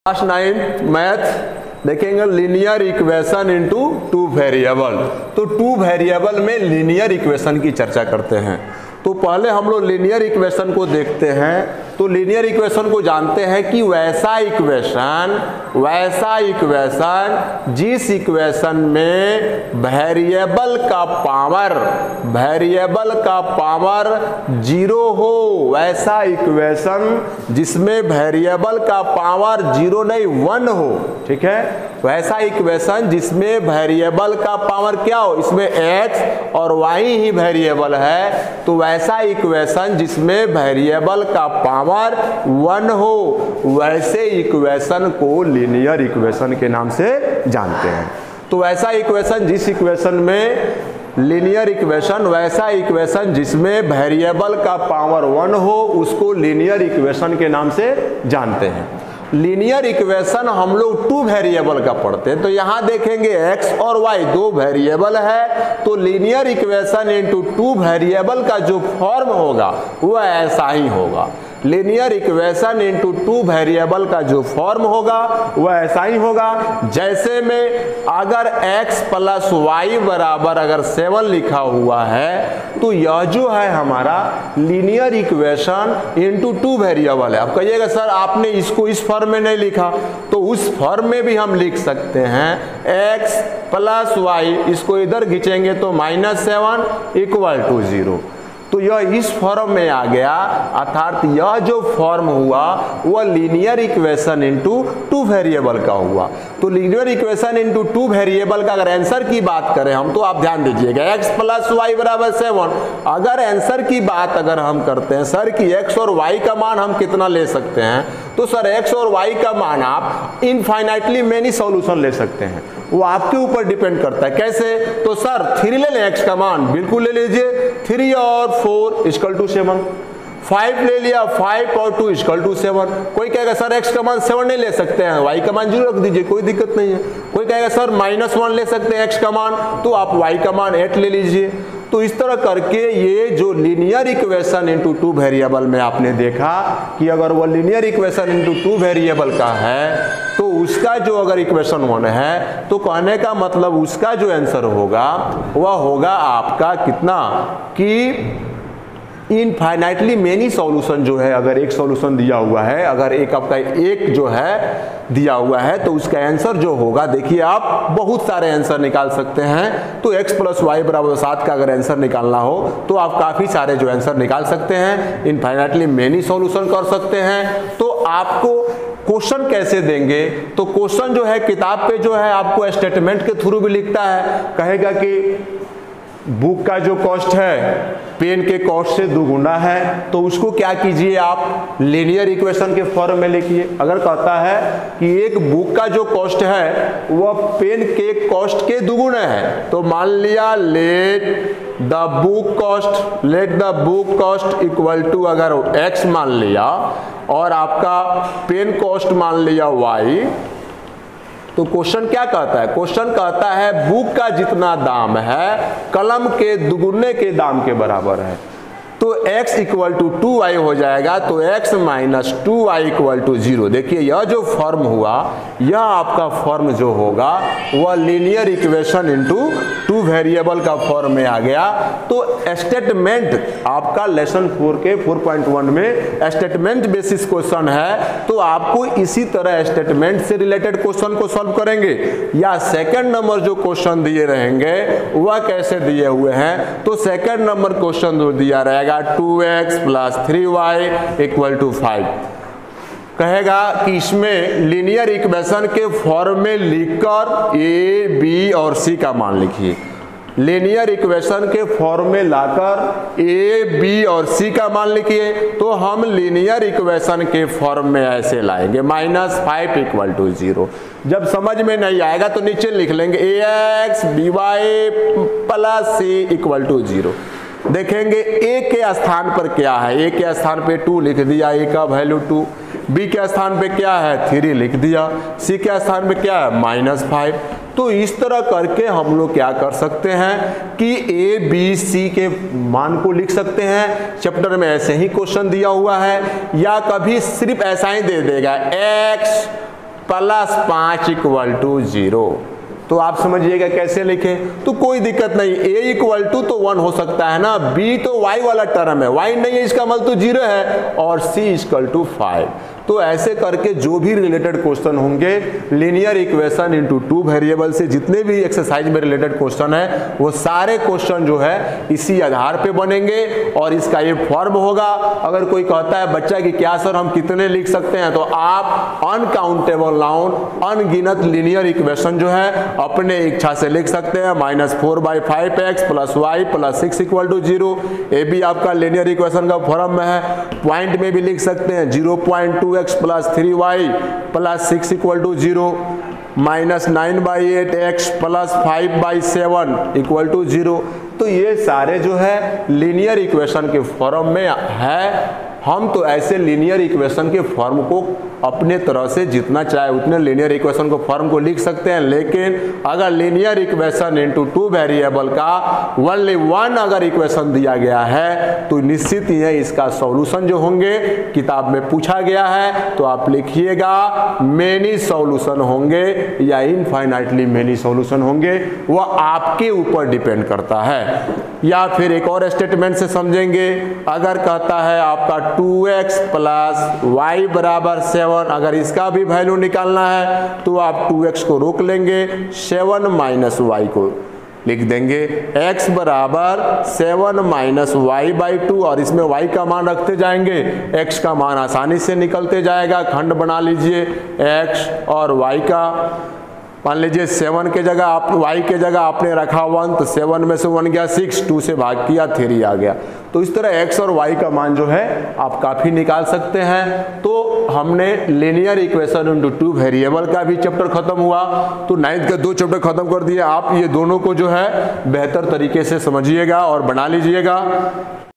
Class 9 math देखेंगे linear equation into two variable. तो two variable में लीनियर इक्वेशन की चर्चा करते हैं। तो पहले हम लोग लीनियर इक्वेशन को देखते हैं। तो लीनियर इक्वेशन को जानते हैं कि वैसा इक्वेशन जिस इक्वेशन में वेरिएबल का पावर जीरो हो, वैसा इक्वेशन जिसमें वेरिएबल का पावर जीरो नहीं 1 हो, ठीक है। वैसा इक्वेशन जिसमें वेरिएबल का पावर क्या हो, इसमें x और y ही वेरिएबल है, तो वैसा इक्वेशन जिसमें वेरिएबल का पावर 1 हो, वैसे इक्वेशन को लीनियर इक्वेशन के नाम से जानते हैं। तो वैसा इक्वेशन जिस इक्वेशन में लीनियर इक्वेशन, वैसा इक्वेशन जिसमें वेरिएबल का पावर 1 हो, उसको लीनियर इक्वेशन के नाम से जानते हैं। लीनियर इक्वेशन हम लोग टू वेरिएबल का पढ़ते हैं। तो यहां देखेंगे x और y दो वेरिएबल है, तो linear equation into two variable का जो फॉर्म होगा वह ऐसा ही होगा। Linear equation into two variable का जो फॉर्म होगा वह ऐसा ही होगा। जैसे में अगर x प्लस वाई बराबर अगर 7 लिखा हुआ है, तो यह जो है हमारा linear equation into two variable है। अब कहिएगा सर आपने इसको इस फॉर्म में नहीं लिखा, तो उस फॉर्म में भी हम लिख सकते हैं x प्लस वाई, इसको इधर खींचेंगे तो -7 इक्वल टू 0। तो यह इस फॉर्म में आ गया, अर्थात यह जो फॉर्म हुआ वह linear equation into two variable का हुआ। तो linear equation into two variable का अगर आंसर की बात करें हम, तो आप ध्यान दीजिएगा x प्लस वाई बराबर 7। अगर आंसर की बात अगर हम करते हैं सर कि x और y का मान हम कितना ले सकते हैं, तो सर x और y का मान आप इनफाइनाइटली मेनी सॉल्यूशन ले सकते हैं, वो आपके ऊपर डिपेंड करता है। कैसे? तो सर 3 ले लें x का मान, बिल्कुल ले लीजिए, 3 और 4 इक्वल टू 7। 5 ले लिया, 5 और 2 इक्वल टू 7। कोई कहेगा सर x का मान 7 नहीं ले सकते हैं, y का मान 0 रख दीजिए, कोई दिक्कत नहीं है। कोई कहेगा सर -1 ले सकते हैं x का मान, तो आप y का मान 8 ले लीजिए। तो इस तरह करके ये जो linear equation into two variable में आपने देखा कि अगर वो linear equation into two variable का है, तो उसका जो अगर इक्वेशन 1 है, तो कहने का मतलब उसका जो आंसर होगा वह होगा आपका कितना कि इनफाइनाइटली मेनी सॉल्यूशन जो है, अगर एक सॉल्यूशन दिया हुआ है, अगर एक आपका एक जो है दिया हुआ है, तो उसका आंसर जो होगा, देखिए आप बहुत सारे आंसर निकाल सकते हैं। तो x प्लस वाई बराबर 7 का अगर आंसर निकालना हो, तो आप काफी सारे जो आंसर निकाल सकते हैं, इनफाइनाइटली मेनी सॉल्यूशन कर सकते हैं। तो आपको क्वेश्चन कैसे देंगे, तो क्वेश्चन जो है किताब पे जो है आपको स्टेटमेंट के थ्रू भी लिखता है। कहेगा कि बुक का जो कॉस्ट है पेन के कॉस्ट से 2 गुना है, तो उसको क्या कीजिए आप लीनियर इक्वेशन के फॉर्म में लिखिए। अगर कहता है कि एक बुक का जो कॉस्ट है वह पेन के कॉस्ट के 2 गुना है, तो मान लिया let the book cost equal to अगर x मान लिया और आपका पेन कॉस्ट मान लिया y, तो क्वेश्चन क्या कहता है? क्वेश्चन कहता है बुक का जितना दाम है कलम के दुगुने के दाम के बराबर है, तो x इक्वल टू 2y हो जाएगा, तो x minus 2y equal to 0। देखिए यह जो फॉर्म हुआ, यह आपका फॉर्म जो होगा वह linear equation into two variable का फॉर्म में आ गया। तो स्टेटमेंट आपका लेसन 4 के 4.1 में स्टेटमेंट बेसिस क्वेश्चन है, तो आपको इसी तरह स्टेटमेंट से रिलेटेड क्वेश्चन को सॉल्व करेंगे। या सेकंड नंबर जो क्वेश्चन दिए रहेंगे वह कैसे दिए हुए हैं, तो सेकंड नंबर क्वेश्चन जो दिया रहेगा 2x plus 3y equal to 5, कहेगा कि इसमें लीनियर इक्वेशन के फॉर्म में लिखकर a, b और c का मान लिखिए। लीनियर इक्वेशन के फॉर्म में लाकर a, b और c का मान लिखिए। तो हम लीनियर इक्वेशन के फॉर्म में ऐसे लाएंगे -5 इक्वल टू 0। जब समझ में नहीं आएगा तो नीचे लिख लेंगे ax by plus c equal to 0। देखेंगे a के स्थान पर क्या है, a के स्थान पे 2 लिख दिया, a का वैल्यू 2, b के स्थान पे क्या है 3 लिख दिया, c के स्थान पे क्या है -5। तो इस तरह करके हम लोग क्या कर सकते हैं कि a, b, c के मान को लिख सकते हैं। चैप्टर में ऐसे ही क्वेश्चन दिया हुआ है, या कभी सिर्फ ऐसा ही दे देगा x +5 = 0। तो आप समझिएगा कैसे लिखें, तो कोई दिक्कत नहीं, a = तो 1 हो सकता है ना, b तो y वाला टर्म है, y नहीं है इसका मतलब तो 0 है, और c = 5। तो ऐसे करके जो भी रिलेटेड क्वेश्चन होंगे लीनियर इक्वेशन इनटू 2 वेरिएबल से जितने भी एक्सरसाइज में रिलेटेड क्वेश्चन है वो सारे क्वेश्चन जो है इसी आधार पे बनेंगे और इसका ये फॉर्म होगा। अगर कोई कहता है बच्चा कि क्या सर हम कितने लिख सकते हैं, तो आप अनकाउंटेबल नाउन अनगिनत लीनियर इक्वेशन जो है अपने इच्छा से लिख सकते हैं। -4/5x + y + 6 = 0, ये भी आपका लीनियर इक्वेशन का फॉर्म में है। पॉइंट में भी लिख सकते हैं 0.2x + 3y + 6 = 0, -9/8x + 5/7 = 0। तो ये सारे जो है लीनियर इक्वेशन के फॉर्म में है। हम तो ऐसे लीनियर इक्वेशन के फॉर्म को अपने तरह से जितना चाहे उतने लीनियर इक्वेशन को फॉर्म को लिख सकते हैं, लेकिन अगर लीनियर इक्वेशन इनटू 2 वेरिएबल का ओनली 1 अगर इक्वेशन दिया गया है तो निश्चित ही है इसका सॉल्यूशन जो होंगे किताब में पूछा गया है तो आप लिखिएगा मेनी सॉल्यूशन होंगे या इनफाइनाइटली मेनी सॉल्यूशन होंगे, वह आपके ऊपर डिपेंड करता है। या फिर एक और स्टेटमेंट से समझेंगे, अगर कहता है आपका 2x + y = 7, अगर इसका भी वैल्यू निकालना है तो आप 2x को रोक लेंगे, 7 - y को लिख देंगे, x = 7 - y/2 और इसमें y का मान रखते जाएंगे, x का मान आसानी से निकलते जाएगा। खंड बना लीजिए x और y का, मान लीजिए 7 के जगह आप y के जगह आपने रखा 1, तो 7 में से 1 गया 6, 2 से भाग किया 3 आ गया। तो इस तरह x और y का मान जो है आप काफ़ी निकाल सकते हैं। तो हमने लीनियर इक्वेशन इनटू 2 वेरिएबल का भी चैप्टर खत्म हुआ, तो 9th के 2 चैप्टर खत्म कर दिए। आप ये दोनों को जो है बेहतर तरीके से समझिएगा और बना लीजिएगा।